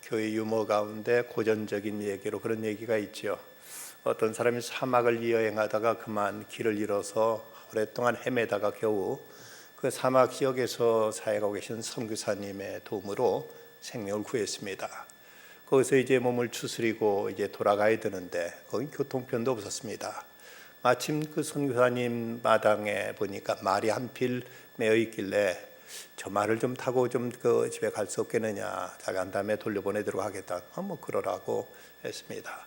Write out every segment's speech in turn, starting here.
교회 유머 가운데 고전적인 얘기로 그런 얘기가 있죠. 어떤 사람이 사막을 여행하다가 그만 길을 잃어서 오랫동안 헤매다가 겨우 그 사막 지역에서 사역하고 계신 선교사님의 도움으로 생명을 구했습니다. 거기서 이제 몸을 추스리고 이제 돌아가야 되는데 거기 교통편도 없었습니다. 마침 그 선교사님 마당에 보니까 말이 한 필 매어 있길래 저 말을 좀 타고 좀 그 집에 갈 수 없겠느냐, 자간 다음에 돌려보내도록 하겠다. 뭐 그러라고 했습니다.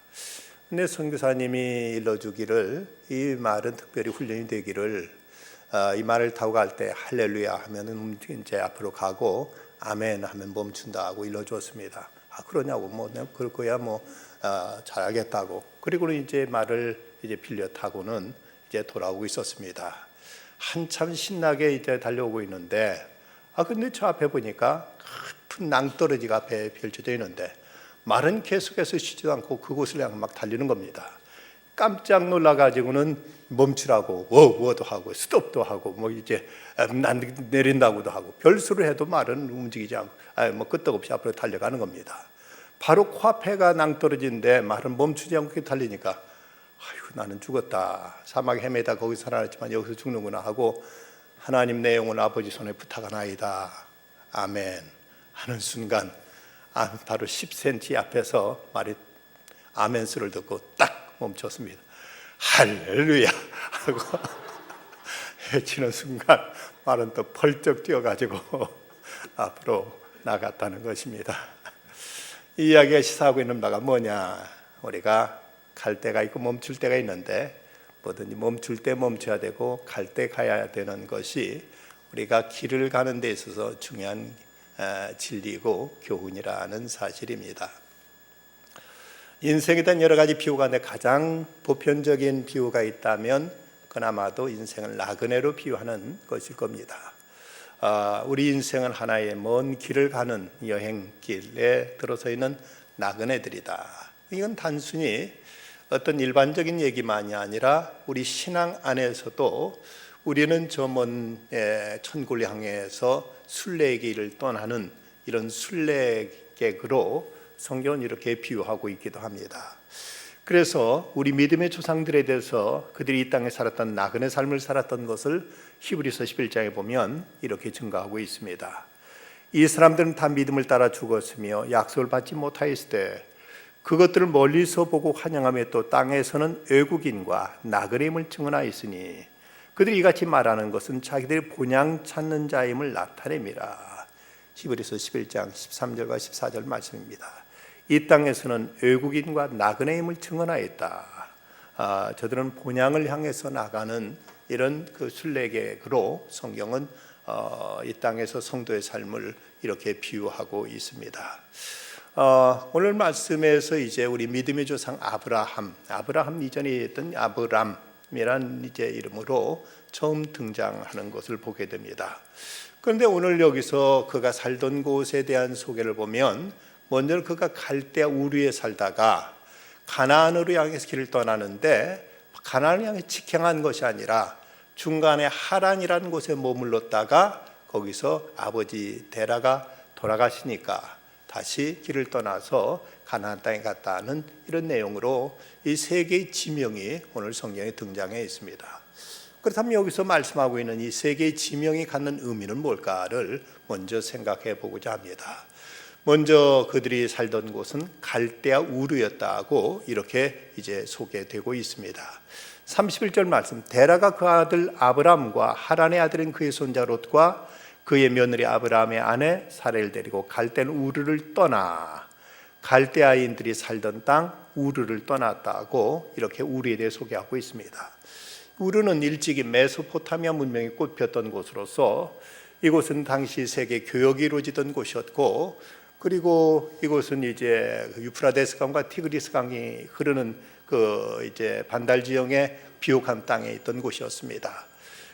근데 선교사님이 일러주기를 이 말은 특별히 훈련이 되기를 이 말을 타고 갈 때 할렐루야 하면은 이제 앞으로 가고 아멘 하면 멈춘다 하고 일러주었습니다. 그러냐고 뭐 내가 그럴 거야 뭐 잘하겠다고. 그리고 이제 말을 이제 빌려 타고는 이제 돌아오고 있었습니다. 한참 신나게 이제 달려오고 있는데 근데 저 앞에 보니까 큰 낭떠러지가 앞에 펼쳐져 있는데 말은 계속해서 쉬지도 않고 그곳을 향해 막 달리는 겁니다. 깜짝 놀라가지고는 멈추라고 워도 하고 스톱도 하고 뭐 이제 내린다고도 하고 별수를 해도 말은 움직이지 않고 뭐 끄떡없이 앞으로 달려가는 겁니다. 바로 코앞에가 낭떠러지인데 말은 멈추지 않고 달리니까 아이고 나는 죽었다. 사막에 헤매다 거기서 살아났지만 여기서 죽는구나 하고 하나님 내 영혼 아버지 손에 부탁하나이다. 아멘 하는 순간 바로 10cm 앞에서 말이 아멘 소리를 듣고 딱 멈췄습니다. 할렐루야 하고 외치는 순간 말은 또 펄쩍 뛰어가지고 앞으로 나갔다는 것입니다. 이 이야기가 시사하고 있는 바가 뭐냐, 우리가 갈 때가 있고 멈출 때가 있는데 뭐든지 멈출 때 멈춰야 되고 갈 때 가야 되는 것이 우리가 길을 가는 데 있어서 중요한 진리고 교훈이라는 사실입니다. 인생에 대한 여러 가지 비유가 있는데 가장 보편적인 비유가 있다면 그나마도 인생을 나그네로 비유하는 것일 겁니다. 우리 인생은 하나의 먼 길을 가는 여행길에 들어서 있는 나그네들이다. 이건 단순히 어떤 일반적인 얘기만이 아니라 우리 신앙 안에서도 우리는 저 먼 천국을 향해서 순례의 길을 떠나는 이런 순례객으로 성경은 이렇게 비유하고 있기도 합니다. 그래서 우리 믿음의 조상들에 대해서 그들이 이 땅에 살았던 나그네 삶을 살았던 것을 히브리서 11장에 보면 이렇게 증거하고 있습니다. 이 사람들은 다 믿음을 따라 죽었으며 약속을 받지 못하였을 때 그것들을 멀리서 보고 환영하며 또 땅에서는 외국인과 나그네임을 증언하였으니 그들이 이같이 말하는 것은 자기들이 본향 찾는 자임을 나타냅니다. 히브리서 11장 13절과 14절 말씀입니다. 이 땅에서는 외국인과 나그네임을 증언하였다. 저들은 본향을 향해서 나가는 이런 그 순례객으로 성경은 이 땅에서 성도의 삶을 이렇게 비유하고 있습니다. 오늘 말씀에서 이제 우리 믿음의 조상 아브라함 이전에 있던 아브람이란 이제 이름으로 처음 등장하는 것을 보게 됩니다. 그런데 오늘 여기서 그가 살던 곳에 대한 소개를 보면 먼저 그가 갈대아 우르에 살다가 가나안으로 향해서 길을 떠나는데 가나안을 향해 직행한 것이 아니라 중간에 하란이라는 곳에 머물렀다가 거기서 아버지 데라가 돌아가시니까 다시 길을 떠나서 가나안 땅에 갔다 하는 이런 내용으로 이 세 개의 지명이 오늘 성경에 등장해 있습니다. 그렇다면 여기서 말씀하고 있는 이 세 개의 지명이 갖는 의미는 뭘까를 먼저 생각해 보고자 합니다. 먼저 그들이 살던 곳은 갈대아 우르였다고 이렇게 이제 소개되고 있습니다. 31절 말씀, 데라가 그 아들 아브람과 하란의 아들인 그의 손자 롯과 그의 며느리 아브라함의 아내 사레를 데리고 갈대아 우르를 떠나 갈대아인들이 살던 땅 우르를 떠났다고 이렇게 우르에 대해 소개하고 있습니다. 우르는 일찍이 메소포타미아 문명이 꽃폈던 곳으로서 이곳은 당시 세계 교역이 이루어지던 곳이었고, 그리고 이곳은 이제 유프라데스 강과 티그리스 강이 흐르는 그 이제 반달 지형의 비옥한 땅에 있던 곳이었습니다.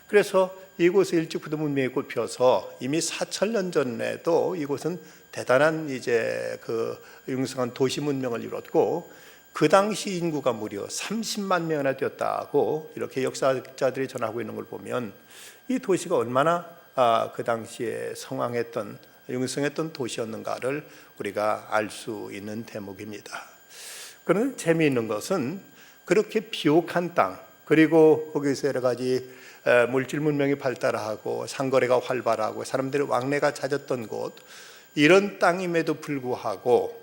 그래서 이곳에 일찍부터 문명이 꽃피어서 이미 4,000년 전에도 이곳은 대단한 이제 그 융성한 도시 문명을 이뤘고 그 당시 인구가 무려 30만 명이나 되었다고 이렇게 역사자들이 전하고 있는 걸 보면 이 도시가 얼마나 그 당시에 성황했던 융성했던 도시였는가를 우리가 알 수 있는 대목입니다. 그런데 재미있는 것은 그렇게 비옥한 땅, 그리고 거기서 여러 가지 물질 문명이 발달하고 상거래가 활발하고 사람들의 왕래가 잦았던 곳, 이런 땅임에도 불구하고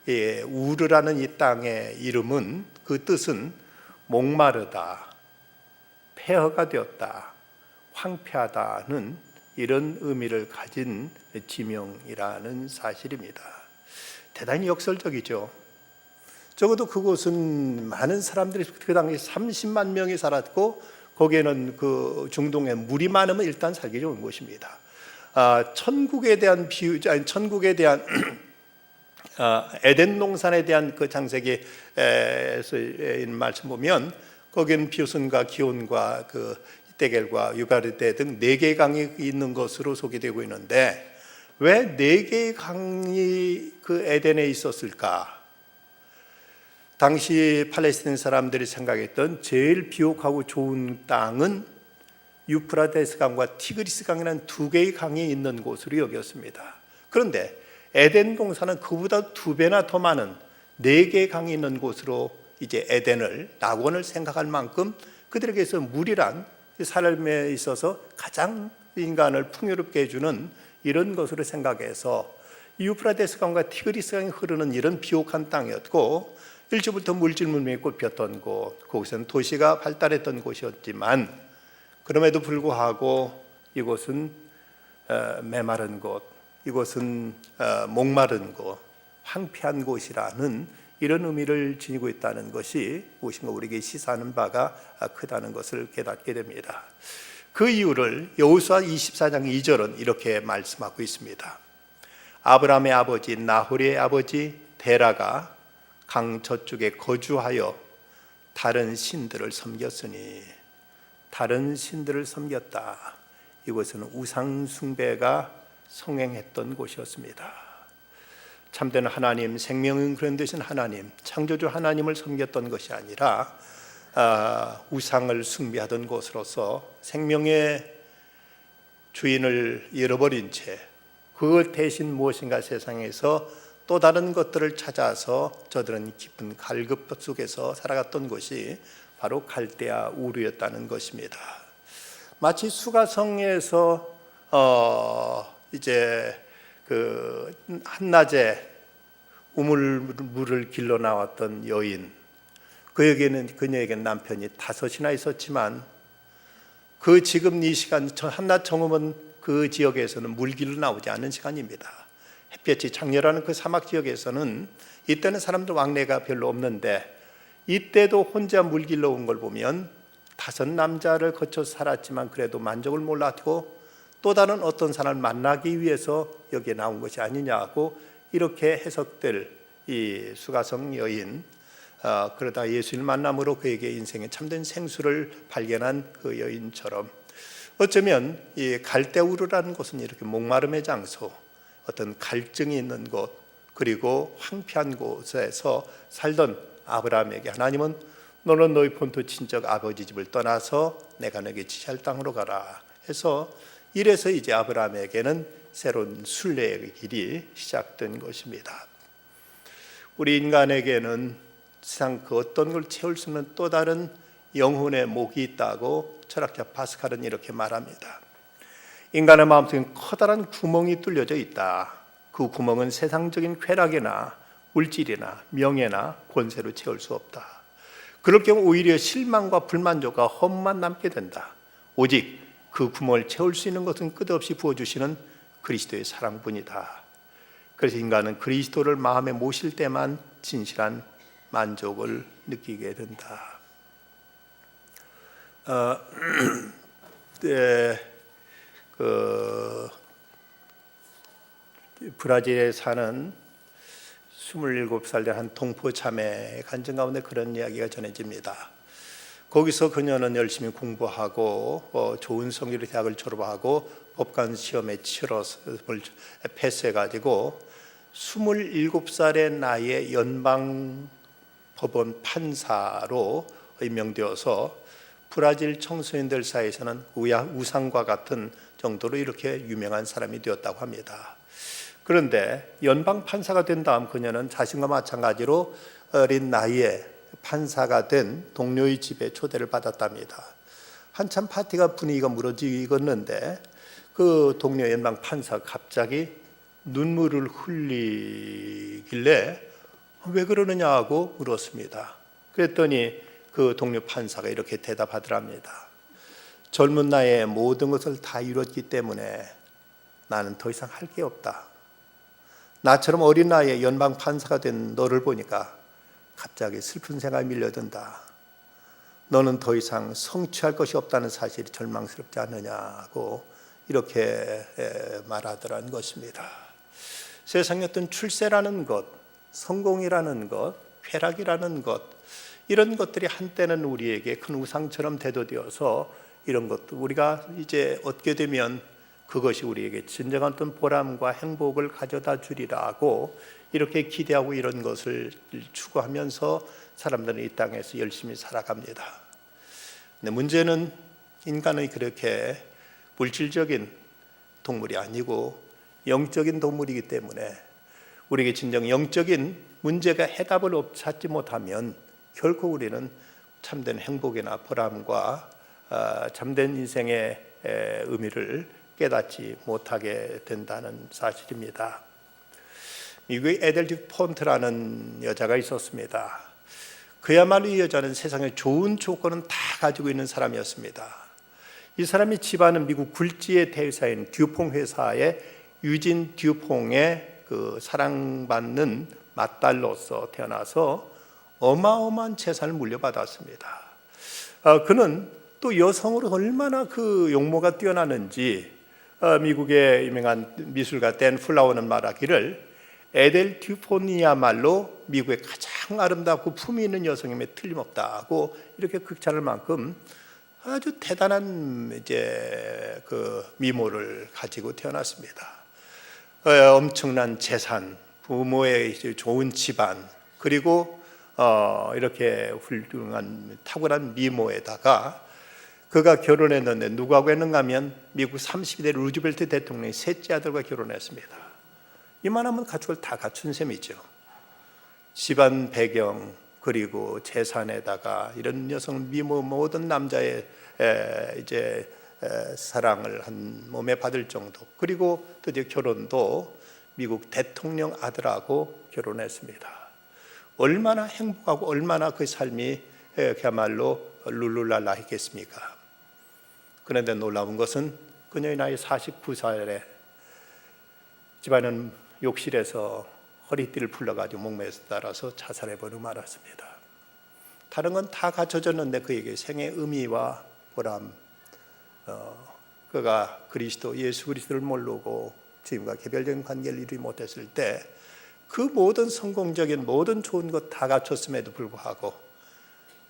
우르라는 이 땅의 이름은, 그 뜻은 목마르다, 폐허가 되었다, 황폐하다는 이런 의미를 가진 지명이라는 사실입니다. 대단히 역설적이죠. 적어도 그곳은 많은 사람들이, 그 당시 30만 명이 살았고 거기에는 그 중동에 물이 많으면 일단 살기 좋은 곳입니다. 천국에 대한 천국에 대한 에덴 동산에 대한 그 창세기에서 말씀 보면 거기는 비오슨과 기온과 그 데겔과 유가르데 등 4개의 강이 있는 것으로 소개되고 있는데, 왜 4개의 강이 그 에덴에 있었을까? 당시 팔레스타인 사람들이 생각했던 제일 비옥하고 좋은 땅은 유프라테스 강과 티그리스 강이라는 2개의 강이 있는 곳으로 여겼습니다. 그런데 에덴 동산은 그보다 2배나 더 많은 4개의 강이 있는 곳으로 이제 에덴을, 낙원을 생각할 만큼 그들에게서 물이란 삶에 있어서 가장 인간을 풍요롭게 해주는 이런 것으로 생각해서 유프라테스 강과 티그리스 강이 흐르는 이런 비옥한 땅이었고, 일찍부터 물질 문명이 꽃폈던 곳, 거기서는 도시가 발달했던 곳이었지만 그럼에도 불구하고 이곳은 메마른 곳, 이곳은 목마른 곳, 황폐한 곳이라는 이런 의미를 지니고 있다는 것이 무엇인가 우리에게 시사하는 바가 크다는 것을 깨닫게 됩니다. 그 이유를 여호수아 24장 2절은 이렇게 말씀하고 있습니다. 아브라함의 아버지 나홀의 아버지 데라가 강 저쪽에 거주하여 다른 신들을 섬겼으니, 다른 신들을 섬겼다. 이곳은 우상 숭배가 성행했던 곳이었습니다. 참된 하나님, 생명은 그런 되신 하나님, 창조주 하나님을 섬겼던 것이 아니라 우상을 숭배하던 곳으로서 생명의 주인을 잃어버린 채 그 대신 무엇인가 세상에서 또 다른 것들을 찾아서 저들은 깊은 갈급 속에서 살아갔던 곳이 바로 갈대아 우르였다는 것입니다. 마치 수가성에서 이제 그 한낮에 우물물을 길러 나왔던 여인, 그녀에게는 남편이 5이나 있었지만 그 지금 이 시간 한낮 정오면 그 지역에서는 물 길러 나오지 않은 시간입니다. 햇볕이 장렬하는 그 사막 지역에서는 이때는 사람들 왕래가 별로 없는데, 이때도 혼자 물 길러 온 걸 보면 5 남자를 거쳐서 살았지만 그래도 만족을 몰랐고 또 다른 어떤 사람을 만나기 위해서 여기에 나온 것이 아니냐고 이렇게 해석될 이 수가성 여인, 그러다 예수님 만남으로 그에게 인생의 참된 생수를 발견한 그 여인처럼, 어쩌면 이 갈대우르라는 곳은 이렇게 목마름의 장소, 어떤 갈증이 있는 곳, 그리고 황폐한 곳에서 살던 아브라함에게 하나님은 너는 너희 본토 친척 아버지 집을 떠나서 내가 너에게 지시할 땅으로 가라 해서, 이래서 이제 아브라함에게는 새로운 순례의 길이 시작된 것입니다. 우리 인간에게는 세상 그 어떤 걸 채울 수 없는 또 다른 영혼의 목이 있다고 철학자 파스칼은 이렇게 말합니다. 인간의 마음속엔 커다란 구멍이 뚫려져 있다. 그 구멍은 세상적인 쾌락이나 물질이나 명예나 권세로 채울 수 없다. 그럴 경우 오히려 실망과 불만족과 허무만 남게 된다. 오직 그 구멍을 채울 수 있는 것은 끝없이 부어주시는 그리스도의 사랑뿐이다. 그래서 인간은 그리스도를 마음에 모실 때만 진실한 만족을 느끼게 된다. 브라질에 사는 27살 된 한 동포 자매의 간증 가운데 그런 이야기가 전해집니다. 거기서 그녀는 열심히 공부하고 좋은 성적으로 대학을 졸업하고 법관 시험에 치러서 패스해가지고 27살의 나이에 연방 법원 판사로 임명되어서 브라질 청소년들 사이에서는 우상과 같은 정도로 이렇게 유명한 사람이 되었다고 합니다. 그런데 연방 판사가 된 다음 그녀는 자신과 마찬가지로 어린 나이에 판사가 된 동료의 집에 초대를 받았답니다. 한참 파티가 분위기가 무너지겠는데 그 동료 연방 판사가 갑자기 눈물을 흘리길래 왜 그러느냐고 물었습니다. 그랬더니 그 동료 판사가 이렇게 대답하더랍니다. 젊은 나이에 모든 것을 다 이뤘기 때문에 나는 더 이상 할 게 없다. 나처럼 어린 나이에 연방 판사가 된 너를 보니까 갑자기 슬픈 생각이 밀려든다. 너는 더 이상 성취할 것이 없다는 사실이 절망스럽지 않느냐고 이렇게 말하더라는 것입니다. 세상의 어떤 출세라는 것, 성공이라는 것, 쾌락이라는 것, 이런 것들이 한때는 우리에게 큰 우상처럼 대도되어서 이런 것도 우리가 이제 얻게 되면 그것이 우리에게 진정한 어떤 보람과 행복을 가져다 주리라고 이렇게 기대하고 이런 것을 추구하면서 사람들은 이 땅에서 열심히 살아갑니다. 근데 문제는 인간의 그렇게 물질적인 동물이 아니고 영적인 동물이기 때문에 우리에게 진정 영적인 문제가 해답을 찾지 못하면 결코 우리는 참된 행복이나 보람과 참된 인생의 의미를 깨닫지 못하게 된다는 사실입니다. 미국의 에델 듀폰트라는 여자가 있었습니다. 그야말로 이 여자는 세상에 좋은 조건은 다 가지고 있는 사람이었습니다. 이 사람이 집안은 미국 굴지의 대회사인 듀퐁 회사의 유진 듀퐁의 그 사랑받는 맏딸로서 태어나서 어마어마한 재산을 물려받았습니다. 그는 또 여성으로 얼마나 그 용모가 뛰어나는지 미국의 유명한 미술가 댄 플라워는 말하기를 에델 듀폰이야말로 미국의 가장 아름답고 품위 있는 여성임에 틀림없다고 이렇게 극찬할 만큼 아주 대단한 이제 그 미모를 가지고 태어났습니다. 엄청난 재산, 부모의 좋은 집안, 그리고 이렇게 훌륭한 탁월한 미모에다가 그가 결혼했는데 누구하고 했는가 하면 미국 32대 루즈벨트 대통령의 셋째 아들과 결혼했습니다. 이만하면 갖출 걸 다 갖춘 셈이죠. 집안 배경 그리고 재산에다가 이런 여성 미모 모든 남자의 이제 사랑을 한 몸에 받을 정도, 그리고 드디어 결혼도 미국 대통령 아들하고 결혼했습니다. 얼마나 행복하고 얼마나 그 삶이 그야말로 룰루랄라 했겠습니까? 그런데 놀라운 것은 그녀의 나이 49살에 집안은 욕실에서 허리띠를 풀러가지고 목매에서 따라서 자살해버리고 말았습니다. 다른 건 다 갖춰졌는데 그에게 생의 의미와 보람, 그가 그리스도 예수 그리스도를 모르고 주님과 개별적인 관계를 이루지 못했을 때 그 모든 성공적인 모든 좋은 것 다 갖췄음에도 불구하고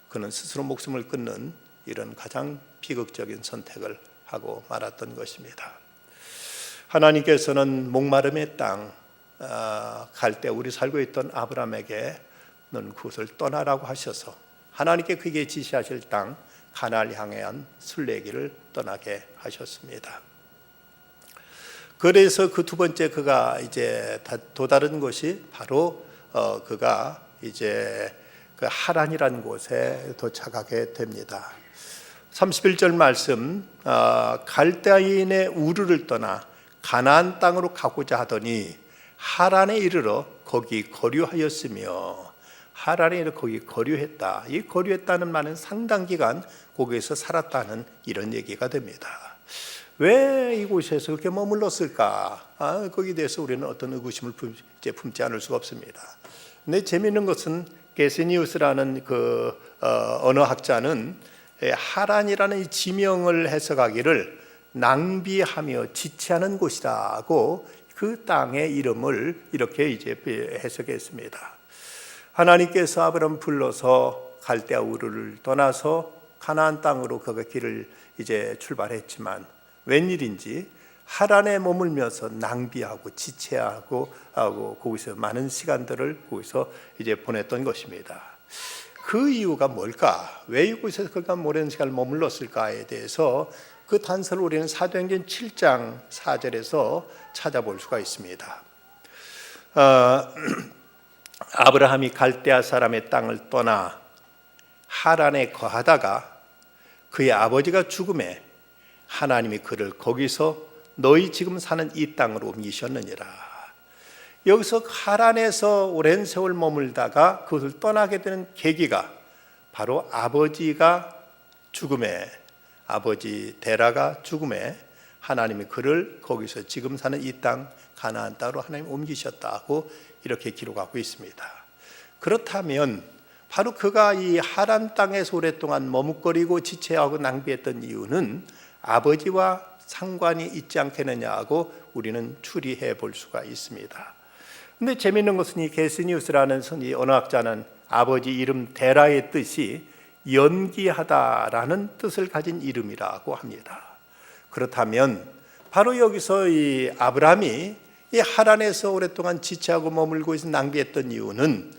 그는 스스로 목숨을 끊는 이런 가장 비극적인 선택을 하고 말았던 것입니다. 하나님께서는 목마름의 땅 갈대 우리 살고 있던 아브라함에게 너는 그곳을 떠나라고 하셔서 하나님께 그에게 지시하실 땅 가나안을 향한 순례길을 떠나게 하셨습니다. 그래서 그 두 번째 그가 이제 도다른 곳이 바로 그가 이제 그 하란이라는 곳에 도착하게 됩니다. 31절 말씀, 갈대아인의 우르를 떠나 가나안 땅으로 가고자 하더니 하란에 이르러 거기 거류하였으며, 하란에 이르러 거기 거류했다. 이 거류했다는 말은 상당 기간 거기에서 살았다는 이런 얘기가 됩니다. 왜 이곳에서 그렇게 머물렀을까? 거기에 대해서 우리는 어떤 의구심을 품지 않을 수가 없습니다. 근데 재미있는 것은 게세니우스라는 그 언어학자는 하란이라는 이 지명을 해석하기를 낭비하며 지체하는 곳이라고 그 땅의 이름을 이렇게 이제 해석했습니다. 하나님께서 아브라함을 불러서 갈대아 우르를 떠나서 가나안 땅으로 그가 길을 이제 출발했지만 웬일인지 하란에 머물면서 낭비하고 지체하고 거기서 많은 시간들을 거기서 이제 보냈던 것입니다. 그 이유가 뭘까? 왜 이곳에서 그가 오랜 시간을 머물렀을까에 대해서 그 단서를 우리는 사도행전 7장 4절에서 찾아볼 수가 있습니다. 아브라함이 갈대아 사람의 땅을 떠나 하란에 거하다가 그의 아버지가 죽음에 하나님이 그를 거기서 너희 지금 사는 이 땅으로 옮기셨느니라. 여기서 하란에서 오랜 세월 머물다가 그것을 떠나게 되는 계기가 바로 아버지가 죽음에, 아버지 데라가 죽음에 하나님이 그를 거기서 지금 사는 이 땅 가나안 땅으로 하나님이 옮기셨다고 이렇게 기록하고 있습니다. 그렇다면 바로 그가 이 하란 땅에서 오랫동안 머뭇거리고 지체하고 낭비했던 이유는 아버지와 상관이 있지 않겠느냐고 우리는 추리해 볼 수가 있습니다. 근데 재미있는 것은 이 게스니우스라는 이 언어학자는 아버지 이름 데라의 뜻이 연기하다라는 뜻을 가진 이름이라고 합니다. 그렇다면 바로 여기서 이 아브라함이 이 하란에서 오랫동안 지체하고 머물고 있어 낭비했던 이유는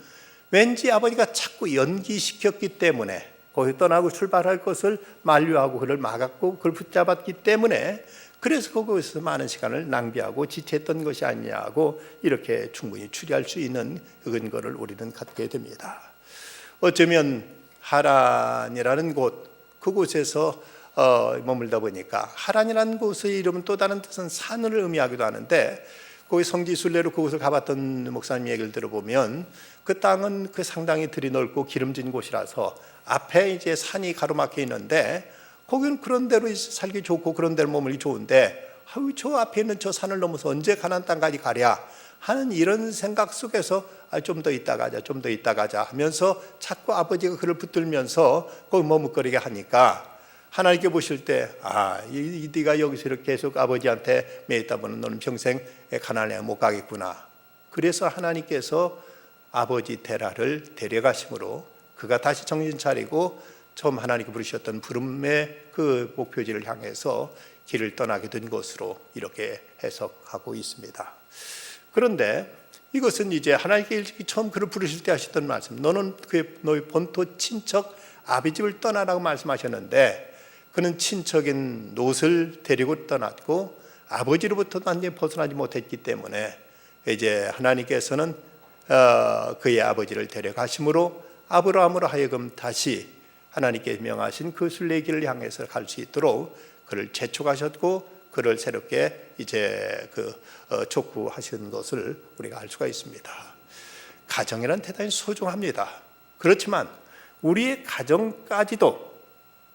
왠지 아버지가 자꾸 연기시켰기 때문에 거기 떠나고 출발할 것을 만류하고 그를 막았고 그를 붙잡았기 때문에 그래서 거기서 많은 시간을 낭비하고 지체했던 것이 아니냐고 이렇게 충분히 추리할 수 있는 근거를 우리는 갖게 됩니다. 어쩌면 하란이라는 곳, 그곳에서 머물다 보니까 하란이라는 곳의 이름은 또 다른 뜻은 산을 의미하기도 하는데 거기 성지순례로 그곳을 가봤던 목사님 얘기를 들어보면 그 땅은 그 상당히 들이 넓고 기름진 곳이라서 앞에 이제 산이 가로막혀 있는데 거기는 그런 데로 살기 좋고 그런 데로 머물기 좋은데 저 앞에 있는 저 산을 넘어서 언제 가나안 땅까지 가랴 하는 이런 생각 속에서 좀 더 있다 가자, 좀 더 있다 가자 하면서 자꾸 아버지가 그를 붙들면서 거기 머뭇거리게 하니까 하나님께 보실 때 네가 여기서 이렇게 계속 아버지한테 매 있다 보면 너는 평생 가나안에 못 가겠구나. 그래서 하나님께서 아버지 데라를 데려가심으로 그가 다시 정신 차리고 처음 하나님께 부르셨던 부름의 그 목표지를 향해서 길을 떠나게 된 것으로 이렇게 해석하고 있습니다. 그런데 이것은 이제 하나님께 처음 그를 부르실 때 하셨던 말씀, 너는 너희 본토 친척 아비집을 떠나라고 말씀하셨는데 그는 친척인 롯을 데리고 떠났고 아버지로부터 완전히 벗어나지 못했기 때문에 이제 하나님께서는 그의 아버지를 데려가심으로 아브라함으로 하여금 다시 하나님께 명하신 그 순례길을 향해서 갈 수 있도록 그를 재촉하셨고 그를 새롭게 이제 촉구하시는 것을 우리가 알 수가 있습니다. 가정이란 대단히 소중합니다. 그렇지만 우리의 가정까지도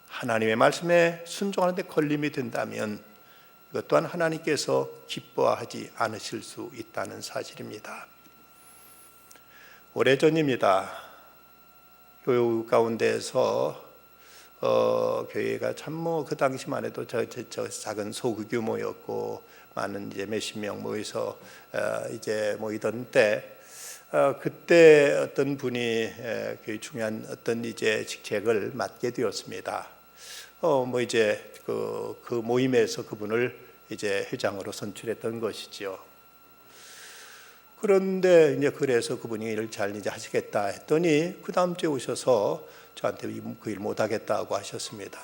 하나님의 말씀에 순종하는 데 걸림이 된다면 이것 또한 하나님께서 기뻐하지 않으실 수 있다는 사실입니다. 오래전입니다. 교육 가운데에서 교회가 참 그 당시만 해도 저 작은 소규모였고 많은 이제 몇십 명 모여서 이제 모이던 때 그때 어떤 분이 교회 중요한 어떤 이제 직책을 맡게 되었습니다. 이제 그 모임에서 그분을 이제 회장으로 선출했던 것이지요. 그런데 이제 그래서 그분이 일을 잘 이제 하시겠다 했더니 그 다음 주에 오셔서 저한테 그 일 못하겠다고 하셨습니다.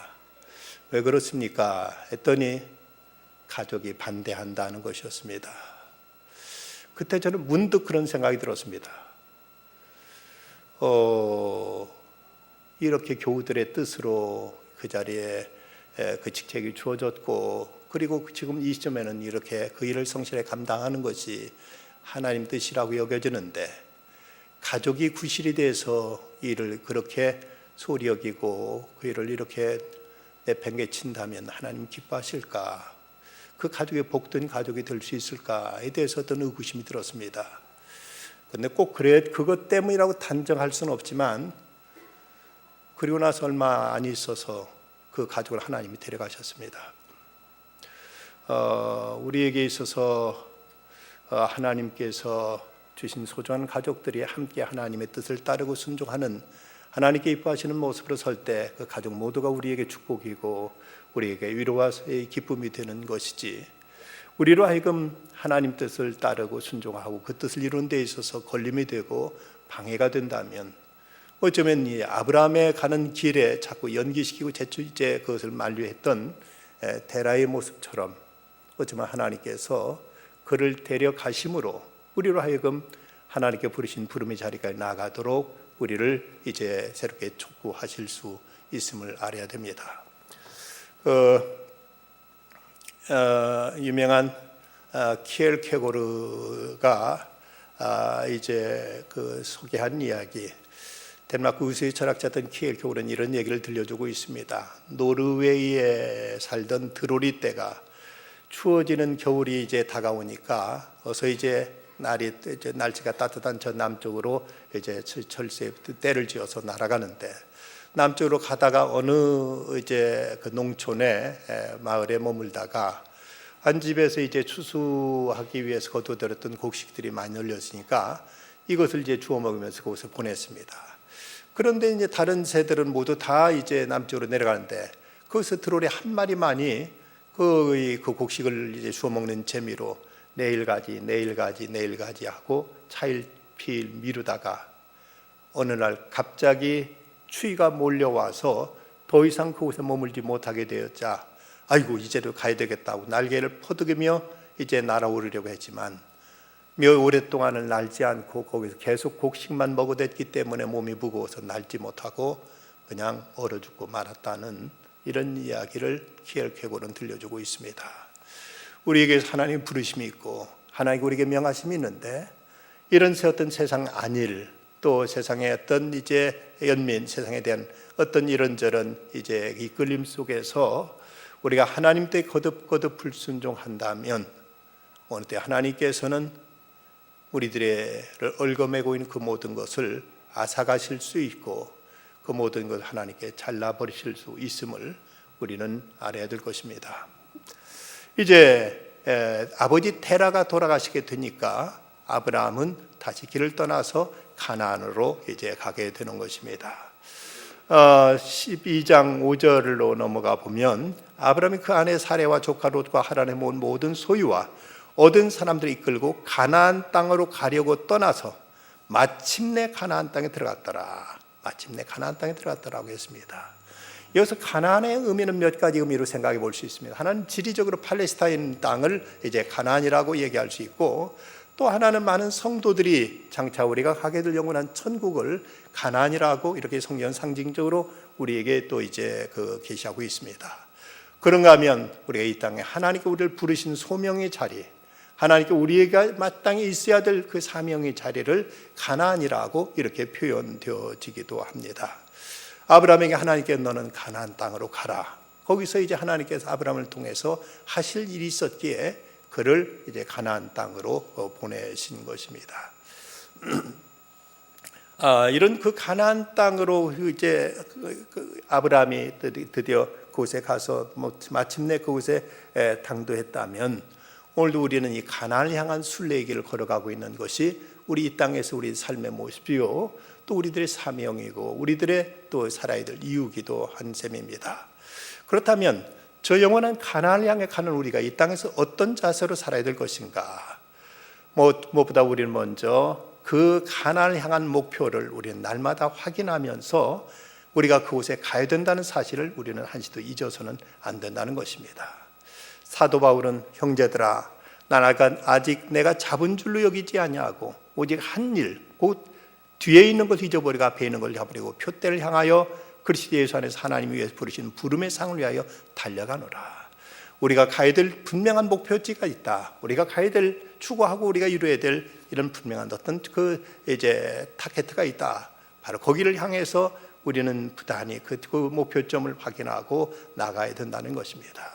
왜 그렇습니까? 했더니 가족이 반대한다는 것이었습니다. 그때 저는 문득 그런 생각이 들었습니다. 이렇게 교우들의 뜻으로 그 자리에 그 직책이 주어졌고 그리고 지금 이 시점에는 이렇게 그 일을 성실히 감당하는 것이 하나님 뜻이라고 여겨지는데 가족이 구실이 돼서 일을 그렇게 소리 여기고 그 일을 이렇게 내팽개친다면 하나님 기뻐하실까? 그 가족의 복된 가족이 될 수 있을까에 대해서 어떤 의구심이 들었습니다. 그런데 꼭 그것 때문이라고 단정할 수는 없지만 그리고 나서 얼마 안 있어서 그 가족을 하나님이 데려가셨습니다. 우리에게 있어서 하나님께서 주신 소중한 가족들이 함께 하나님의 뜻을 따르고 순종하는 하나님께 이뻐하시는 모습으로 설 때 그 가족 모두가 우리에게 축복이고 우리에게 위로와 기쁨이 되는 것이지 우리로 하여금 하나님 뜻을 따르고 순종하고 그 뜻을 이루는 데 있어서 걸림이 되고 방해가 된다면 어쩌면 이 아브라함에 가는 길에 자꾸 연기시키고 이제 그것을 만류했던 데라의 모습처럼 어쩌면 하나님께서 그를 데려가심으로 우리로 하여금 하나님께 부르신 부름의 자리까지 나가도록 우리를 이제 새롭게 촉구하실 수 있음을 알아야 됩니다. 유명한 키엘케고르가 이제 그 소개한 이야기, 덴마크 우수의 철학자던 키엘케고르는 이런 얘기를 들려주고 있습니다. 노르웨이에 살던 드로리 떼가 추워지는 겨울이 이제 다가오니까 어서 이제 날씨가 따뜻한 저 남쪽으로 이제 철새 때를 지어서 날아가는데, 남쪽으로 가다가 어느 이제 그 농촌에 마을에 머물다가 한 집에서 이제 추수하기 위해서 거두들였던 곡식들이 많이 널렸으니까 이것을 이제 주워 먹으면서 그곳에 보냈습니다. 그런데 이제 다른 새들은 모두 다 이제 남쪽으로 내려가는데 거기서 드로리 한 마리만이 그 곡식을 이제 주워 먹는 재미로 내일 가지 하고 차일피일 미루다가 어느 날 갑자기 추위가 몰려와서 더 이상 그곳에 머물지 못하게 되었자, 아이고 이제도 가야 되겠다고 날개를 퍼득이며 이제 날아오르려고 했지만 몇 오랫동안을 날지 않고 거기서 계속 곡식만 먹어댔기 때문에 몸이 무거워서 날지 못하고 그냥 얼어 죽고 말았다는 이런 이야기를 키엘케고르는 들려주고 있습니다. 우리에게 하나님 부르심이 있고 하나님 우리에게 명하심이 있는데, 이런 어떤 세상 안일, 또 세상의 어떤 이제 연민, 세상에 대한 어떤 이런저런 이제 이끌림 속에서 우리가 하나님 때 거듭 불순종한다면 어느 때 하나님께서는 우리들의 얽어매고 있는 그 모든 것을 앗아가실 수 있고 그 모든 것을 하나님께 잘라버리실 수 있음을 우리는 알아야 될 것입니다. 이제 아버지 테라가 돌아가시게 되니까 아브라함은 다시 길을 떠나서 가나안으로 이제 가게 되는 것입니다. 12장 5절로 넘어가 보면 아브라함이 그 아내 사레와 조카 롯과 하란에 모은 모든 소유와 얻은 사람들을 이끌고 가나안 땅으로 가려고 떠나서 마침내 가나안 땅에 들어갔더라. 마침내 가나안 땅에 들어갔더라고 했습니다. 여기서 가나안의 의미는 몇 가지 의미로 생각해 볼 수 있습니다. 하나는 지리적으로 팔레스타인 땅을 이제 가나안이라고 얘기할 수 있고, 또 하나는 많은 성도들이 장차 우리가 가게 될 영원한 천국을 가나안이라고 이렇게 성경은 상징적으로 우리에게 또 이제 계시하고 있습니다. 그런가 하면 우리가 이 땅에 하나님께 우리를 부르신 소명의 자리, 하나님께 우리가 마땅히 있어야 될 그 사명의 자리를 가나안이라고 이렇게 표현되어지기도 합니다. 아브라함에게 하나님께 너는 가나안 땅으로 가라. 거기서 이제 하나님께서 아브라함을 통해서 하실 일이 있었기에 그를 이제 가나안 땅으로 보내신 것입니다. 이런 그 가나안 땅으로 이제 아브라함이 드디어 그곳에 가서 마침내 그곳에 당도했다면, 오늘도 우리는 이 가나안을 향한 순례의 길을 걸어가고 있는 것이 우리 이 땅에서 우리 삶의 모습이요, 또 우리들의 사명이고 우리들의 또 살아야 될 이유기도 한 셈입니다. 그렇다면 저 영원한 가나안을 향해 가는 우리가 이 땅에서 어떤 자세로 살아야 될 것인가? 무엇보다 우리는 먼저 그 가나안을 향한 목표를 우리는 날마다 확인하면서 우리가 그곳에 가야 된다는 사실을 우리는 한시도 잊어서는 안 된다는 것입니다. 사도 바울은 형제들아, 난 아직 내가 잡은 줄로 여기지 아니하고 오직 한 일, 곧 뒤에 있는 것을 잊어버리고 앞에 있는 걸 잡으려고 표대를 향하여 그리스도 예수 안에서 하나님이 위해서 부르신 부름의 상을 위하여 달려가노라. 우리가 가야 될 분명한 목표지가 있다. 우리가 가야 될, 추구하고 우리가 이루어야 될 이런 분명한 어떤 그 이제 타겟가 있다. 바로 거기를 향해서 우리는 부단히 그 목표점을 확인하고 나가야 된다는 것입니다.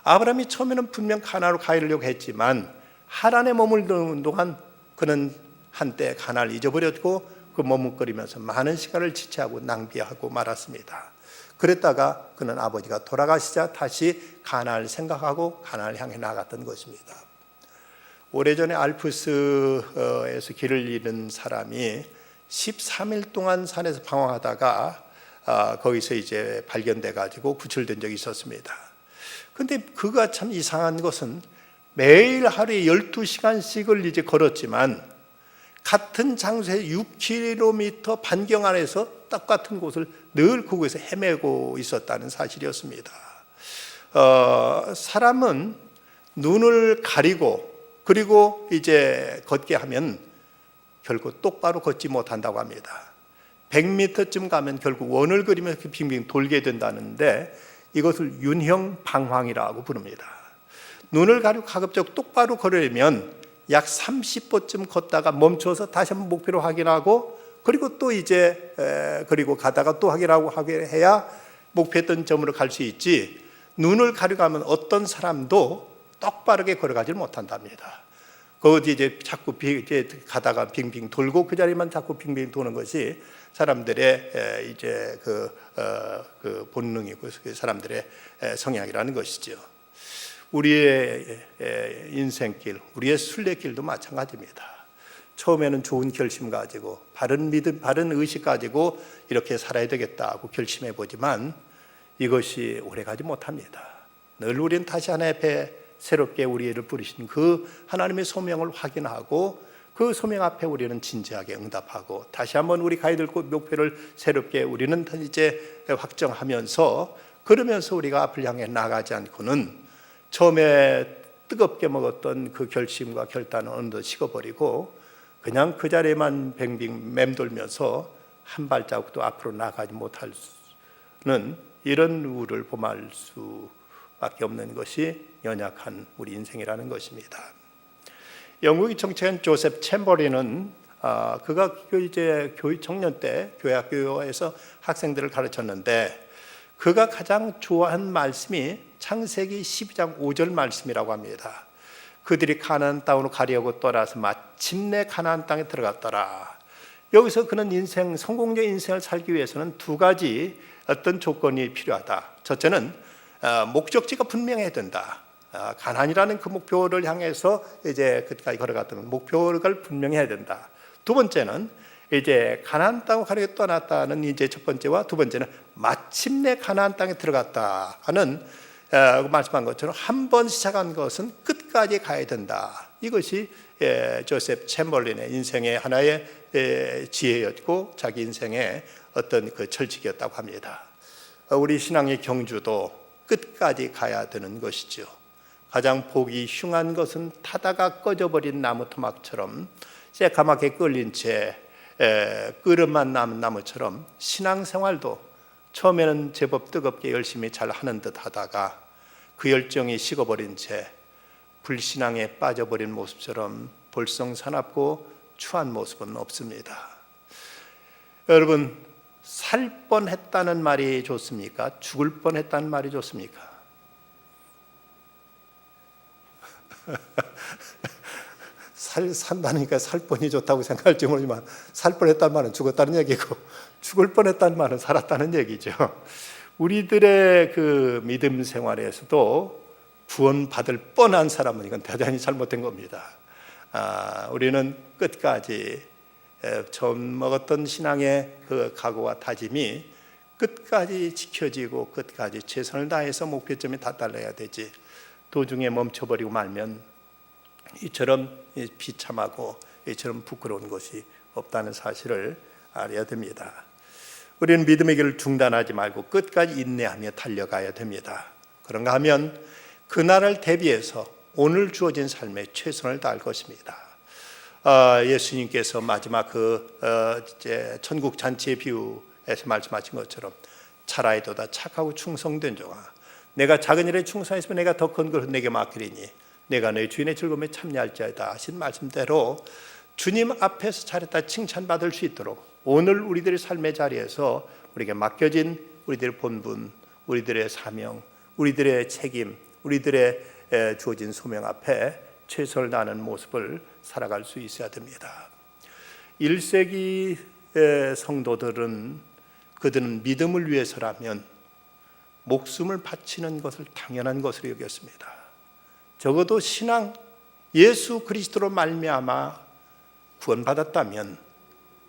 아브라함이 처음에는 분명 가나안으로 가려고 했지만 하란에 머물던 동안 그는 한때 가나안을 잊어버렸고 그 머뭇거리면서 많은 시간을 지체하고 낭비하고 말았습니다. 그랬다가 그는 아버지가 돌아가시자 다시 가나안을 생각하고 가나안을 향해 나갔던 것입니다. 오래전에 알프스에서 길을 잃은 사람이 13일 동안 산에서 방황하다가 거기서 이제 발견돼 가지고 구출된 적이 있었습니다. 근데 그가 참 이상한 것은 매일 하루에 12시간씩을 이제 걸었지만 같은 장소에 6km 반경 안에서 똑같은 곳을 늘 그곳에서 헤매고 있었다는 사실이었습니다. 사람은 눈을 가리고 그리고 이제 걷게 하면 결국 똑바로 걷지 못한다고 합니다. 100m쯤 가면 결국 원을 그리면서 빙빙 돌게 된다는데 이것을 윤형 방황이라고 부릅니다. 눈을 가리고 가급적 똑바로 걸으려면 약 30보쯤 걷다가 멈춰서 다시 한번 목표를 확인하고 그리고 또 이제 그리고 가다가 또 확인하고 해야 목표했던 점으로 갈 수 있지, 눈을 가리고 하면 어떤 사람도 똑바르게 걸어가지 못한답니다. 거기 이제 자꾸 이제 가다가 빙빙 돌고 그 자리만 자꾸 빙빙 도는 것이 사람들의 이제 그 본능이고 사람들의 성향이라는 것이죠. 우리의 인생길, 우리의 순례길도 마찬가지입니다. 처음에는 좋은 결심 가지고 바른 믿음, 바른 의식 가지고 이렇게 살아야 되겠다고 결심해 보지만 이것이 오래가지 못합니다. 늘 우리는 다시 하나님 앞에 새롭게 우리를 부르신 그 하나님의 소명을 확인하고 그 소명 앞에 우리는 진지하게 응답하고 다시 한번 우리 가야 될 목표를 새롭게 우리는 이제 확정하면서 그러면서 우리가 앞을 향해 나가지 않고는 처음에 뜨겁게 먹었던 그 결심과 결단은 어느덧 식어버리고 그냥 그 자리에만 뱅빙 맴돌면서 한 발자국도 앞으로 나가지 못할 수는 이런 우를 범할 수밖에 없는 것이 연약한 우리 인생이라는 것입니다. 영국의 정치인 조셉 챔버린은 그가 이제 청년 때 교회학교에서 학생들을 가르쳤는데 그가 가장 좋아한 말씀이 창세기 12장 5절 말씀이라고 합니다. 그들이 가나안 땅으로 가려고 떠나서 마침내 가나안 땅에 들어갔더라. 여기서 그는 성공적인 인생을 살기 위해서는 두 가지 어떤 조건이 필요하다. 첫째는 목적지가 분명해야 된다. 가나안이라는 그 목표를 향해서 이제 그까지 걸어갔던 목표를 분명히 해야 된다. 두 번째는 이제 가나안 땅으로 가려고 떠났다는 이제 첫 번째와 두 번째는 마침내 가나안 땅에 들어갔다 하는 말씀한 것처럼 한 번 시작한 것은 끝까지 가야 된다. 이것이 조셉 챔버린의 인생의 하나의 지혜였고 자기 인생의 어떤 그 철칙이었다고 합니다. 우리 신앙의 경주도 끝까지 가야 되는 것이죠. 가장 보기 흉한 것은 타다가 꺼져버린 나무 토막처럼 새까맣게 끌린 채 끄름만 남은 나무처럼 신앙생활도 처음에는 제법 뜨겁게 열심히 잘 하는 듯 하다가 그 열정이 식어버린 채 불신앙에 빠져버린 모습처럼 볼썽사납고 추한 모습은 없습니다. 여러분, 살 뻔했다는 말이 좋습니까? 죽을 뻔했다는 말이 좋습니까? 산다니까 살 뻔이 좋다고 생각할지 모르지만 살 뻔했다는 말은 죽었다는 얘기고 죽을 뻔했다는 말은 살았다는 얘기죠. 우리들의 그 믿음 생활에서도 구원받을 뻔한 사람은 이건 대단히 잘못된 겁니다. 우리는 끝까지 처음 먹었던 신앙의 그 각오와 다짐이 끝까지 지켜지고 끝까지 최선을 다해서 목표점에 다달려야 되지, 도중에 멈춰버리고 말면 이처럼 비참하고 이처럼 부끄러운 것이 없다는 사실을 알아야 됩니다. 우리는 믿음의 길을 중단하지 말고 끝까지 인내하며 달려가야 됩니다. 그런가 하면 그날을 대비해서 오늘 주어진 삶에 최선을 다할 것입니다. 예수님께서 마지막 이제 천국 잔치의 비유에서 말씀하신 것처럼 차라리도다 착하고 충성된 종아, 내가 작은 일에 충성했으면 내가 더 큰 것을 내게 맡기리니 내가 내 주인의 즐거움에 참여할지어다 하신 말씀대로 주님 앞에서 잘했다 칭찬받을 수 있도록 오늘 우리들의 삶의 자리에서 우리에게 맡겨진 우리들의 본분, 우리들의 사명, 우리들의 책임, 우리들의 주어진 소명 앞에 최선을 다하는 모습을 살아갈 수 있어야 됩니다. 1세기 성도들은 그들은 믿음을 위해서라면 목숨을 바치는 것을 당연한 것으로 여겼습니다. 적어도 신앙, 예수 그리스도로 말미암아 구원받았다면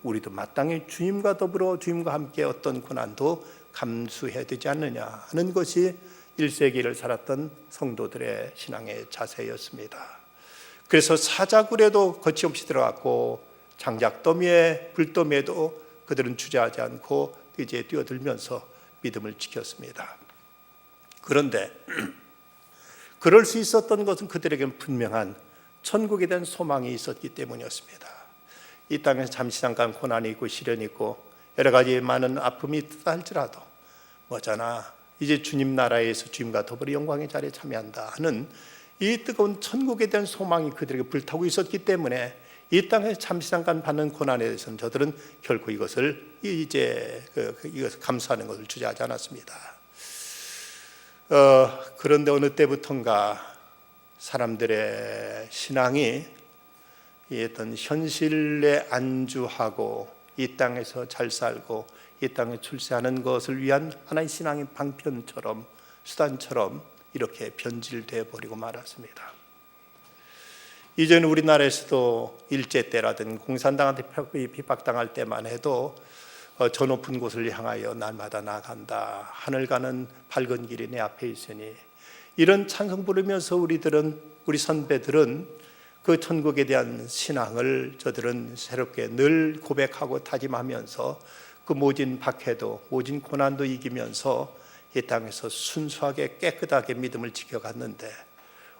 우리도 마땅히 주님과 더불어 주님과 함께 어떤 고난도 감수해야 되지 않느냐 하는 것이 1세기를 살았던 성도들의 신앙의 자세였습니다. 그래서 사자굴에도 거침없이 들어갔고 장작더미에 불더미에도 그들은 주저하지 않고 이제 뛰어들면서 믿음을 지켰습니다. 그런데 그럴 수 있었던 것은 그들에게는 분명한 천국에 대한 소망이 있었기 때문이었습니다. 이 땅에서 잠시 잠깐 고난이 있고 시련이 있고 여러 가지 많은 아픔이 있다 할지라도 뭐잖아, 이제 주님 나라에서 주님과 더불어 영광의 자리에 참여한다 하는 이 뜨거운 천국에 대한 소망이 그들에게 불타고 있었기 때문에 이 땅에서 잠시 잠깐 받는 고난에 대해서는 저들은 결코 이것을 이것을 감수하는 것을 주저하지 않았습니다. 그런데 어느 때부턴가 사람들의 신앙이 이 어떤 현실에 안주하고 이 땅에서 잘 살고 이 땅에 출세하는 것을 위한 하나의 신앙의 방편처럼, 수단처럼 이렇게 변질되어 버리고 말았습니다. 이제는 우리나라에서도 일제 때라든가 공산당한테 핍박당할 때만 해도 저 높은 곳을 향하여 날마다 나간다, 하늘 가는 밝은 길이 내 앞에 있으니, 이런 찬송 부르면서 우리 선배들은 그 천국에 대한 신앙을 저들은 새롭게 늘 고백하고 다짐하면서 그 모진 박해도 모진 고난도 이기면서 이 땅에서 순수하게 깨끗하게 믿음을 지켜갔는데,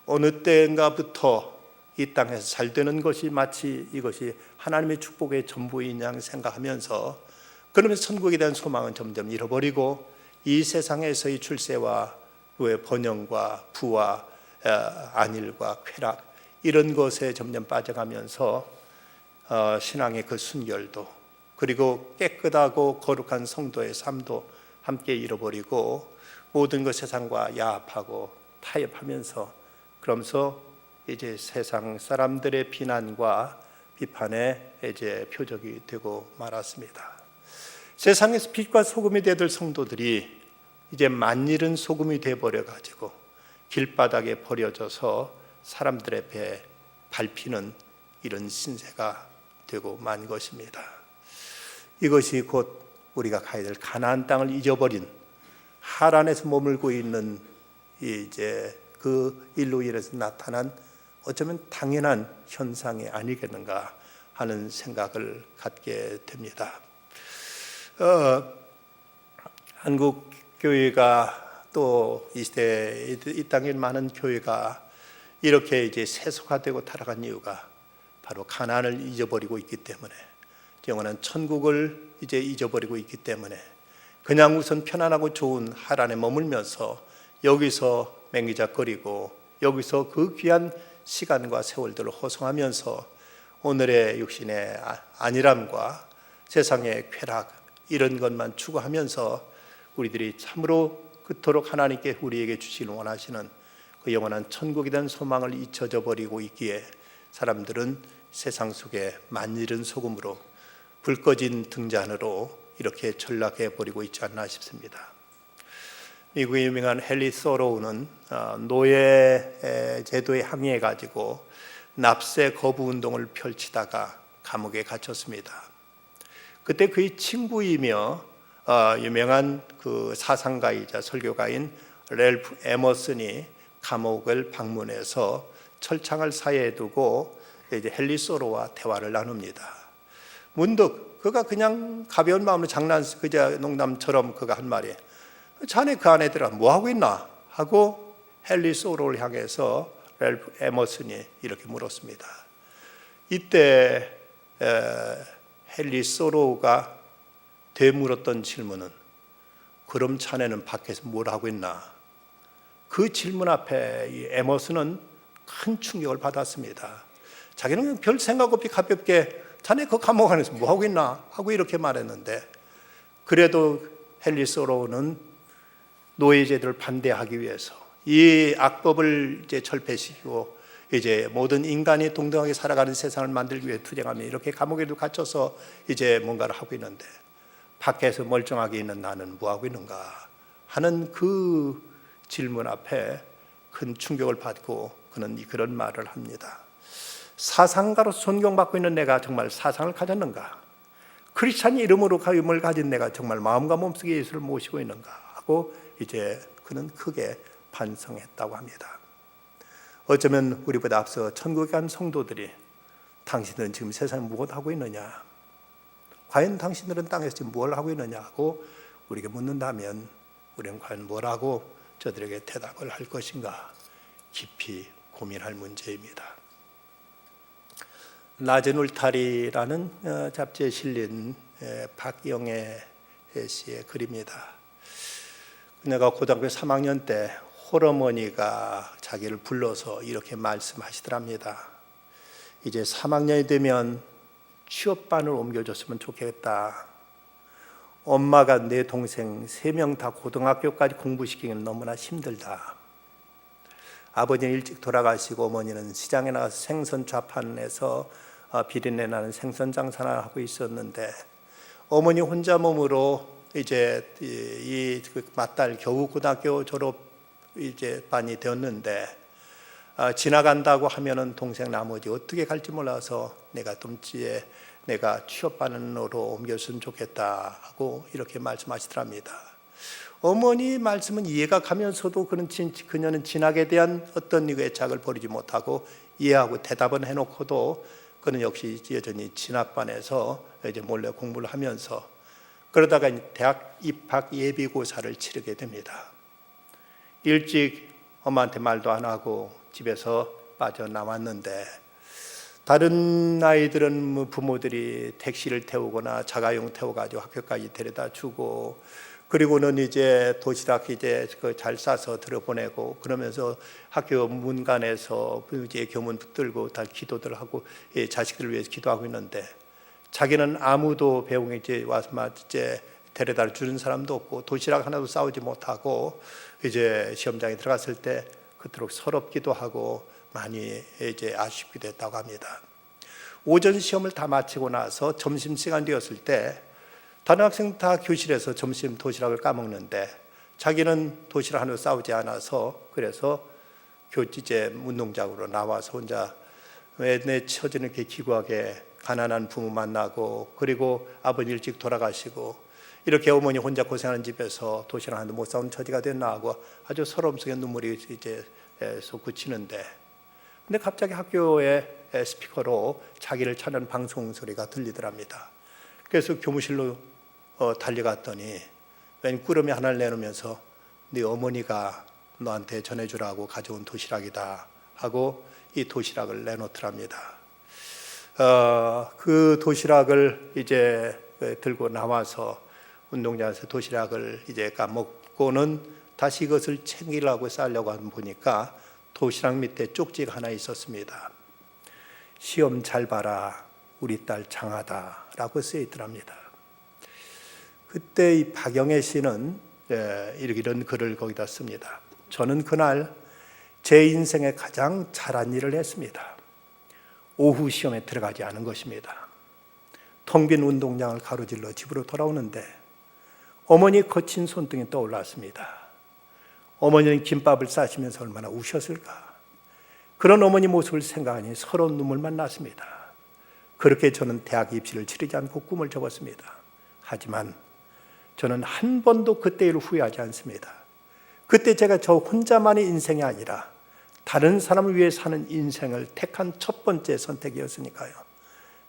어느 때인가부터 이 땅에서 잘 되는 것이 마치 이것이 하나님의 축복의 전부인 양 생각하면서, 그러면서 천국에 대한 소망은 점점 잃어버리고 이 세상에서의 출세와 그의 번영과 부와 안일과 쾌락, 이런 것에 점점 빠져가면서 신앙의 그 순결도, 그리고 깨끗하고 거룩한 성도의 삶도 함께 잃어버리고 모든 것 세상과 야합하고 타협하면서, 그러면서 이제 세상 사람들의 비난과 비판의 이제 표적이 되고 말았습니다. 세상에서 빛과 소금이 되들 성도들이 이제 만일은 소금이 되어버려 가지고 길바닥에 버려져서 사람들의 배에 밟히는 이런 신세가 되고 만 것입니다. 이것이 곧 우리가 가야 될 가나안 땅을 잊어버린, 하란에서 머물고 있는 이제 그 일로 인해서 나타난 어쩌면 당연한 현상이 아니겠는가 하는 생각을 갖게 됩니다. 한국 교회가 또 이 시대 이 땅에 많은 교회가 이렇게 이제 세속화되고 타락한 이유가 바로 가나안을 잊어버리고 있기 때문에, 영원한 천국을 이제 잊어버리고 있기 때문에 그냥 우선 편안하고 좋은 하란에 머물면서 여기서 맹기작거리고 여기서 그 귀한 시간과 세월들을 호송하면서 오늘의 육신의 안일함과 세상의 쾌락, 이런 것만 추구하면서 우리들이 참으로 그토록 하나님께 우리에게 주시길 원하시는 그 영원한 천국에 대한 소망을 잊혀져 버리고 있기에 사람들은 세상 속에 만일은 소금으로 불 꺼진 등잔으로 이렇게 전락해 버리고 있지 않나 싶습니다. 미국의 유명한 헨리 소로우는 노예 제도에 항의해 가지고 납세 거부 운동을 펼치다가 감옥에 갇혔습니다. 그때 그의 친구이며 유명한 그 사상가이자 설교가인 렐프 에머슨이 감옥을 방문해서 철창을 사이에 두고 이제 헨리 소로와 대화를 나눕니다. 문득 그가 그냥 가벼운 마음으로 그저 농담처럼 그가 한 말이, 자네 그 안에 들어가 뭐 하고 있나 하고 헨리 소로를 향해서 렐프 에머슨이 이렇게 물었습니다. 이때 헨리 소로가 되물었던 질문은, 그럼 자네는 밖에서 뭘 하고 있나? 그 질문 앞에 이 에머슨은 큰 충격을 받았습니다. 자기는 그냥 별 생각 없이 가볍게 자네 그 감옥 안에서 뭐 하고 있나 하고 이렇게 말했는데, 그래도 헨리 소로우는 노예제도를 반대하기 위해서 이 악법을 이제 철폐시키고 이제 모든 인간이 동등하게 살아가는 세상을 만들기 위해 투쟁하며 이렇게 감옥에도 갇혀서 이제 뭔가를 하고 있는데, 밖에서 멀쩡하게 있는 나는 뭐 하고 있는가 하는 그 질문 앞에 큰 충격을 받고 그는 그런 말을 합니다. 사상가로서 존경받고 있는 내가 정말 사상을 가졌는가? 크리스찬 이름으로 가임을 가진 내가 정말 마음과 몸속에 예수를 모시고 있는가? 하고 이제 그는 크게 반성했다고 합니다. 어쩌면 우리보다 앞서 천국에 간 성도들이, 당신들은 지금 세상에 무엇 하고 있느냐? 과연 당신들은 땅에서 지금 뭘 하고 있느냐 하고 우리에게 묻는다면 우리는 과연 뭐라고 저들에게 대답을 할 것인가? 깊이 고민할 문제입니다. 낮은 울타리라는 잡지에 실린 박영애 씨의 글입니다. 내가 고등학교 3학년 때 홀어머니가 자기를 불러서 이렇게 말씀하시더랍니다. 이제 3학년이 되면 취업반을 옮겨줬으면 좋겠다. 엄마가 내 동생 3명 다 고등학교까지 공부시키기는 너무나 힘들다. 아버지는 일찍 돌아가시고 어머니는 시장에 나가서 생선 좌판에서 비린내 나는 생선 장사를 하고 있었는데, 어머니 혼자 몸으로 이제 이 맏딸 겨우 고등학교 졸업 이제 반이 되었는데, 지나간다고 하면은 동생 나머지 어떻게 갈지 몰라서 내가 둠치에 내가 취업반으로 옮겼으면 좋겠다 하고 이렇게 말씀하시더랍니다. 어머니 말씀은 이해가 가면서도 그녀는 진학에 대한 어떤 애착을 버리지 못하고 이해하고 대답은 해놓고도 그는 역시 여전히 진학반에서 이제 몰래 공부를 하면서 그러다가 대학 입학 예비고사를 치르게 됩니다. 일찍 엄마한테 말도 안 하고 집에서 빠져나왔는데, 다른 아이들은 부모들이 택시를 태우거나 자가용 태워가지고 학교까지 데려다 주고, 그리고는 이제 도시락 이제 잘 싸서 들여보내고, 그러면서 학교 문간에서 이제 교문 붙들고 다 기도들 하고 자식들을 위해서 기도하고 있는데, 자기는 아무도 배웅에 이제 와서 이제 데려다 주는 사람도 없고 도시락 하나도 싸우지 못하고 이제 시험장에 들어갔을 때 그토록 서럽기도 하고 많이 이제 아쉽기도 했다고 합니다. 오전 시험을 다 마치고 나서 점심시간 되었을 때 다른 학생 다 교실에서 점심 도시락을 까먹는데, 자기는 도시락 하나도 싸우지 않아서 그래서 이제 운동장으로 나와서 혼자 왜 내 처지는 이렇게 기구하게 가난한 부모 만나고, 그리고 아버지 일찍 돌아가시고 이렇게 어머니 혼자 고생하는 집에서 도시락 하나도 못 싸운 처지가 됐나 하고 아주 서러움 속에 눈물이 이제 솟구치는데, 근데 갑자기 학교의 스피커로 자기를 찾는 방송 소리가 들리더랍니다. 그래서 교무실로 달려갔더니 웬 꾸러미 하나를 내놓으면서 네 어머니가 너한테 전해주라고 가져온 도시락이다 하고 이 도시락을 내놓더랍니다. 그 도시락을 이제 들고 나와서 운동장에서 도시락을 이제 까먹고는 다시 이것을 챙기려고 싸려고 보니까 도시락 밑에 쪽지가 하나 있었습니다. 시험 잘 봐라, 우리 딸 장하다 라고 쓰여 있더랍니다. 그때 이 박영애 씨는 이런 글을 거기다 씁니다. 저는 그날 제 인생에 가장 잘한 일을 했습니다. 오후 시험에 들어가지 않은 것입니다. 텅 빈 운동장을 가로질러 집으로 돌아오는데 어머니 거친 손등이 떠올랐습니다. 어머니는 김밥을 싸시면서 얼마나 우셨을까. 그런 어머니 모습을 생각하니 서러운 눈물만 났습니다. 그렇게 저는 대학 입시를 치르지 않고 꿈을 접었습니다. 하지만 저는 한 번도 그때 일을 후회하지 않습니다. 그때 제가 저 혼자만의 인생이 아니라 다른 사람을 위해 사는 인생을 택한 첫 번째 선택이었으니까요.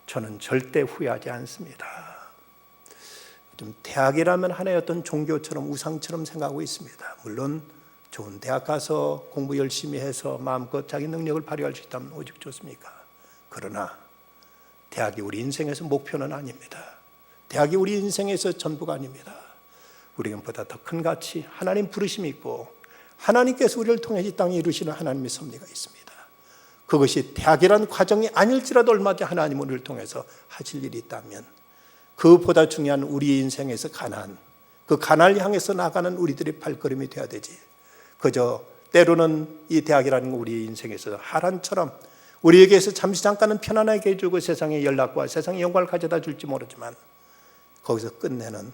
저는 절대 후회하지 않습니다. 좀 대학이라면 하나의 어떤 종교처럼 우상처럼 생각하고 있습니다. 물론 좋은 대학 가서 공부 열심히 해서 마음껏 자기 능력을 발휘할 수 있다면 오직 좋습니까? 그러나 대학이 우리 인생에서 목표는 아닙니다. 대학이 우리 인생에서 전부가 아닙니다. 우리는 보다 더 큰 가치, 하나님 부르심이 있고 하나님께서 우리를 통해 이 땅에 이루시는 하나님의 섭리가 있습니다. 그것이 대학이라는 과정이 아닐지라도 얼마든지 하나님 우리를 통해서 하실 일이 있다면 그보다 중요한 우리 인생에서 가난, 그 가난을 향해서 나가는 우리들의 발걸음이 되어야 되지. 그저 때로는 이 대학이라는 거 우리 인생에서 하란처럼 우리에게서 잠시 잠깐은 편안하게 해주고 세상의 연락과 세상의 영광을 가져다 줄지 모르지만 거기서 끝내는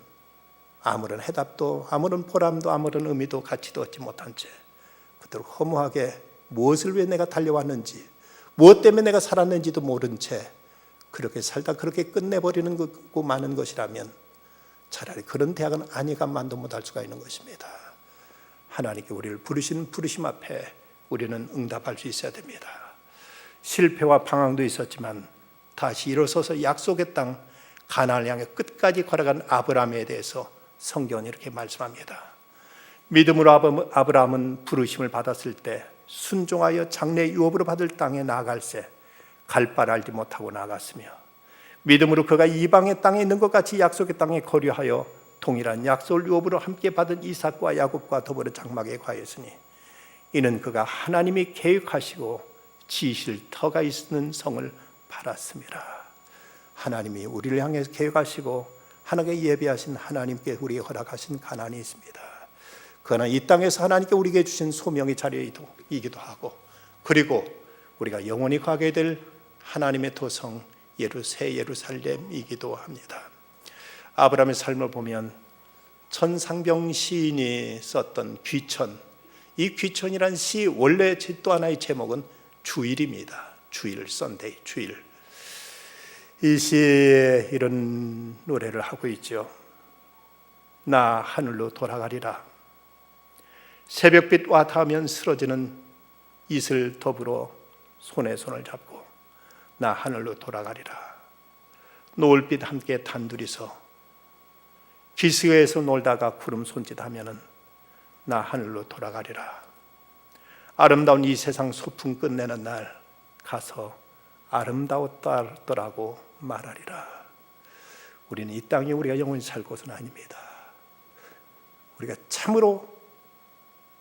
아무런 해답도 아무런 보람도 아무런 의미도 가치도 얻지 못한 채 그토록 허무하게 무엇을 위해 내가 달려왔는지 무엇 때문에 내가 살았는지도 모른 채 그렇게 살다 그렇게 끝내버리는 것고 많은 것이라면 차라리 그런 대학은 아니가만도 못할 수가 있는 것입니다. 하나님께 우리를 부르시는 부르심 앞에 우리는 응답할 수 있어야 됩니다. 실패와 방황도 있었지만 다시 일어서서 약속의 땅 가나안을 향해 끝까지 걸어간 아브라함에 대해서 성경은 이렇게 말씀합니다. 믿음으로 아브라함은 부르심을 받았을 때 순종하여 장래 유업으로 받을 땅에 나아갈새 갈 바를 알지 못하고 나갔으며 믿음으로 그가 이방의 땅에 있는 것 같이 약속의 땅에 거류하여 동일한 약속을 유업으로 함께 받은 이삭과 야곱과 더불어 장막에 거하였으니 이는 그가 하나님이 계획하시고 지으실 터가 있는 성을 팔았습니다. 하나님이 우리를 향해 계획하시고 하나님께 예비하신 하나님께 우리에게 허락하신 가난이 있습니다. 그러나 이 땅에서 하나님께 우리에게 주신 소명의 자리이기도 하고 그리고 우리가 영원히 가게 될 하나님의 도성 새 예루살렘이기도 합니다. 아브라함의 삶을 보면 천상병 시인이 썼던 귀천, 이 귀천이란 시 원래 또 하나의 제목은 주일입니다. 주일, 썬데이, 주일. 이 시에 이런 노래를 하고 있죠. 나 하늘로 돌아가리라. 새벽빛 와 닿으면 쓰러지는 이슬 더불어 손에 손을 잡고 나 하늘로 돌아가리라. 노을빛 함께 단둘이서 기슭에서 놀다가 구름 손짓하면은 나 하늘로 돌아가리라. 아름다운 이 세상 소풍 끝내는 날 가서 아름다웠더라고 말하리라. 우리는 이 땅에 우리가 영원히 살 곳은 아닙니다. 우리가 참으로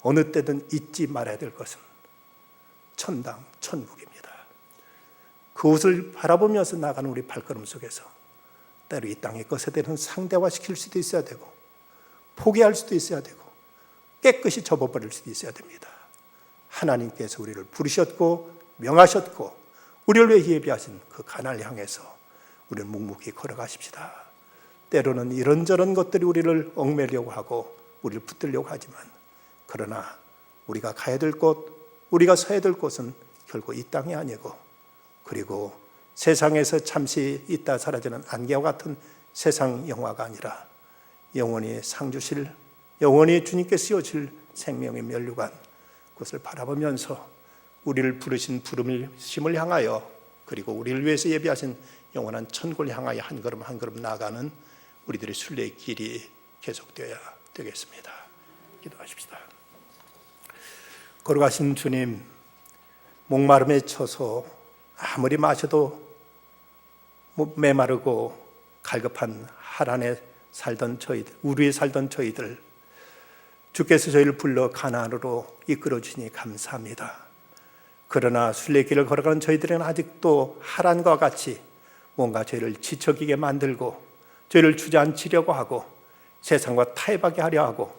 어느 때든 잊지 말아야 될 것은 천당, 천국입니다. 그곳을 바라보면서 나가는 우리 발걸음 속에서 때로 이 땅의 것에 대해서는 상대화시킬 수도 있어야 되고 포기할 수도 있어야 되고 깨끗이 접어버릴 수도 있어야 됩니다. 하나님께서 우리를 부르셨고 명하셨고 우리를 위해 예비하신 그 가나안을 향해서 우리는 묵묵히 걸어가십시다. 때로는 이런저런 것들이 우리를 얽매려고 하고 우리를 붙들려고 하지만 그러나 우리가 가야 될 곳, 우리가 서야 될 곳은 결국 이 땅이 아니고 그리고 세상에서 잠시 있다 사라지는 안개와 같은 세상 영화가 아니라 영원히 상 주실, 영원히 주님께 씌워질 생명의 면류관, 그것을 바라보면서 우리를 부르신 부르심을 향하여 그리고 우리를 위해서 예비하신 영원한 천국을 향하여 한 걸음 한 걸음 나아가는 우리들의 순례의 길이 계속되어야 되겠습니다. 기도하십시다. 걸어가신 주님, 목마름에 쳐서 아무리 마셔도 메마르고 갈급한 하란에 살던 저희들, 우리에 살던 저희들, 주께서 저희를 불러 가나안으로 이끌어 주시니 감사합니다. 그러나 순례길을 걸어가는 저희들은 아직도 하란과 같이 뭔가 저희를 지쳐지게 만들고 저희를 주저앉히려고 하고 세상과 타협하게 하려 하고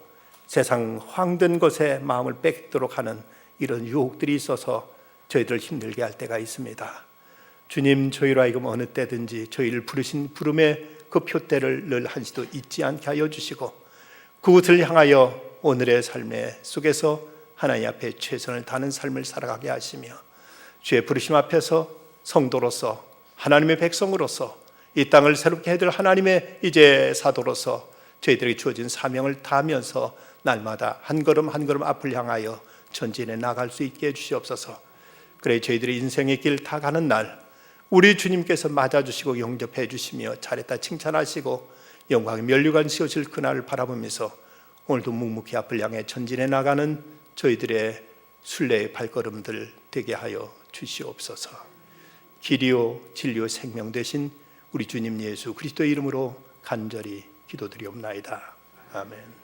세상 황된 것에 마음을 뺏도록 하는 이런 유혹들이 있어서 저희들을 힘들게 할 때가 있습니다. 주님, 저희로 하여금 어느 때든지 저희를 부르신 부름의 그 표대를 늘 한시도 잊지 않게 하여 주시고 그곳을 향하여 오늘의 삶의 속에서 하나님 앞에 최선을 다하는 삶을 살아가게 하시며 주의 부르심 앞에서 성도로서 하나님의 백성으로서 이 땅을 새롭게 해줄 하나님의 이제 사도로서 저희들에게 주어진 사명을 다하면서 날마다 한 걸음 한 걸음 앞을 향하여 전진해 나갈 수 있게 해주시옵소서. 그래 저희들이 인생의 길 다 가는 날 우리 주님께서 맞아주시고 영접해 주시며 잘했다 칭찬하시고 영광의 면류관 씌우실 그날을 바라보면서 오늘도 묵묵히 앞을 향해 전진해 나가는 저희들의 순례의 발걸음들 되게 하여 주시옵소서. 길이요 진리요 생명 되신 우리 주님 예수 그리스도의 이름으로 간절히 기도드리옵나이다. 아멘.